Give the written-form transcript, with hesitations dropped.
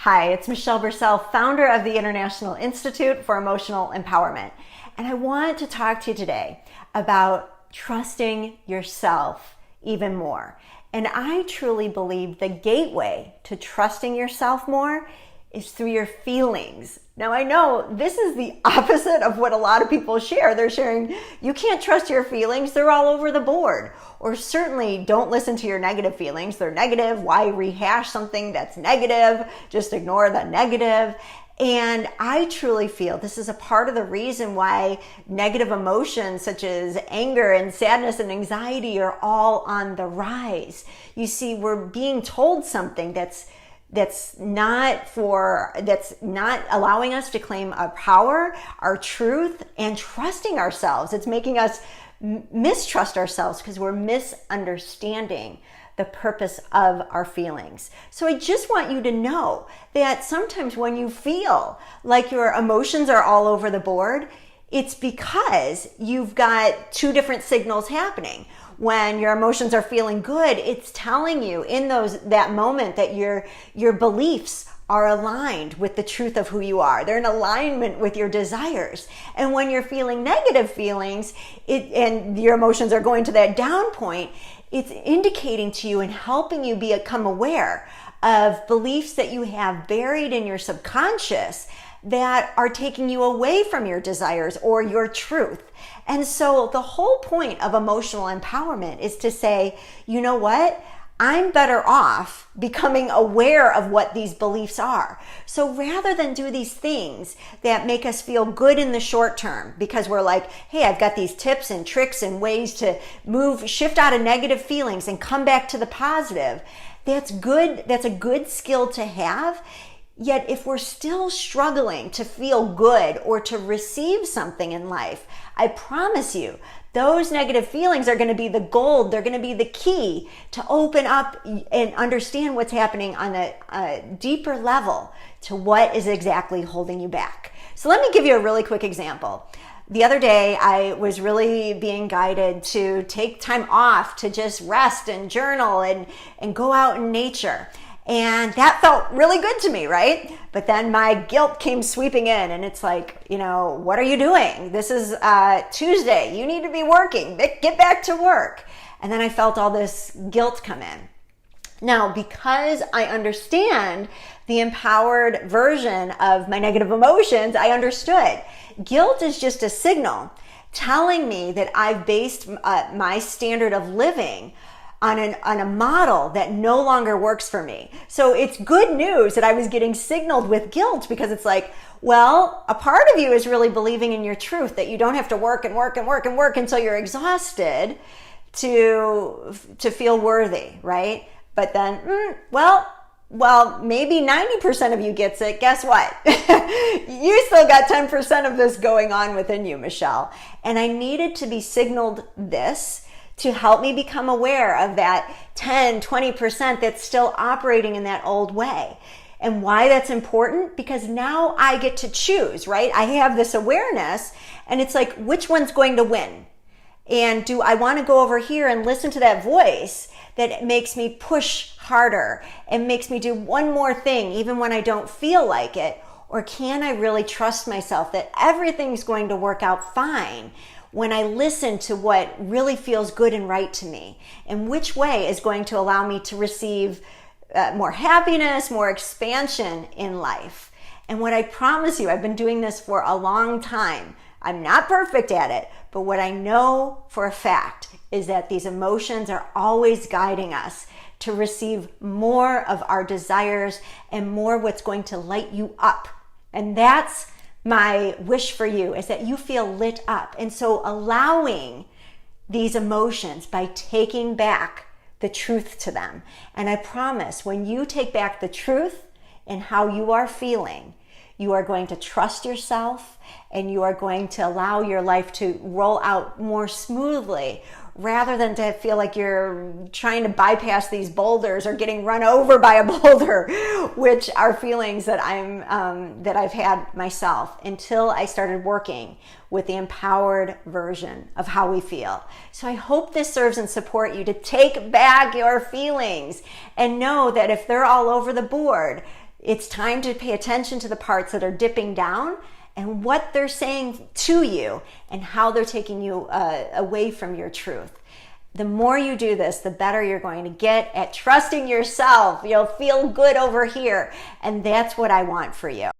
Hi, it's Michelle Bursell, founder of the International Institute for Emotional Empowerment. And I want to talk to you today about trusting yourself even more. And I truly believe the gateway to trusting yourself more is through your feelings. Now, I know this is the opposite of what a lot of people share. They're sharing, you can't trust your feelings, they're all over the board. Or certainly don't listen to your negative feelings. They're negative. Why rehash something that's negative? Just ignore the negative. And I truly feel this is a part of the reason why negative emotions such as anger and sadness and anxiety are all on the rise. You see, we're being told something that's not allowing us to claim our power, our truth, and trusting ourselves. It's making us mistrust ourselves because we're misunderstanding the purpose of our feelings. So I just want you to know that sometimes when you feel like your emotions are all over the board, it's because you've got two different signals happening. When your emotions are feeling good, it's telling you in that moment that your beliefs are aligned with the truth of who you are. They're in alignment with your desires. And when you're feeling negative feelings, and your emotions are going to that down point, it's indicating to you and helping you become aware of beliefs that you have buried in your subconscious that are taking you away from your desires or your truth. And so the whole point of emotional empowerment is to say, you know what? I'm better off becoming aware of what these beliefs are. So rather than do these things that make us feel good in the short term, because we're like, hey, I've got these tips and tricks and ways to shift out of negative feelings and come back to the positive, that's good. That's a good skill to have. Yet if we're still struggling to feel good or to receive something in life, I promise you, those negative feelings are going to be the gold. They're going to be the key to open up and understand what's happening on a deeper level to what is exactly holding you back. So let me give you a really quick example. The other day, I was really being guided to take time off to just rest and journal and go out in nature. And that felt really good to me, right? But then my guilt came sweeping in and it's like, what are you doing? This is Tuesday. You need to be working. Get back to work. And then I felt all this guilt come in. Now, because I understand the empowered version of my negative emotions, I understood. Guilt is just a signal telling me that I've based my standard of living on a model that no longer works for me. So it's good news that I was getting signaled with guilt because it's like, well, a part of you is really believing in your truth that you don't have to work and work and work and work until you're exhausted to feel worthy, right? But then, well, maybe 90% of you gets it. Guess what? You still got 10% of this going on within you, Michelle. And I needed to be signaled this to help me become aware of that 10, 20% that's still operating in that old way. And why that's important? Because now I get to choose, right? I have this awareness and it's like, which one's going to win? And do I want to go over here and listen to that voice that makes me push harder and makes me do one more thing even when I don't feel like it? Or can I really trust myself that everything's going to work out fine when I listen to what really feels good and right to me, and which way is going to allow me to receive more happiness, more expansion in life? And what I promise you, I've been doing this for a long time. I'm not perfect at it, but what I know for a fact is that these emotions are always guiding us to receive more of our desires and more what's going to light you up. And that's my wish for you, is that you feel lit up. And so allowing these emotions by taking back the truth to them. And I promise when you take back the truth in how you are feeling, you are going to trust yourself and you are going to allow your life to roll out more smoothly rather than to feel like you're trying to bypass these boulders or getting run over by a boulder, which are feelings that I've had myself until I started working with the empowered version of how we feel. So I hope this serves and support you to take back your feelings and know that if they're all over the board, It's time to pay attention to the parts that are dipping down and what they're saying to you and how they're taking you away from your truth. The more you do this, the better you're going to get at trusting yourself. You'll feel good over here. And that's what I want for you.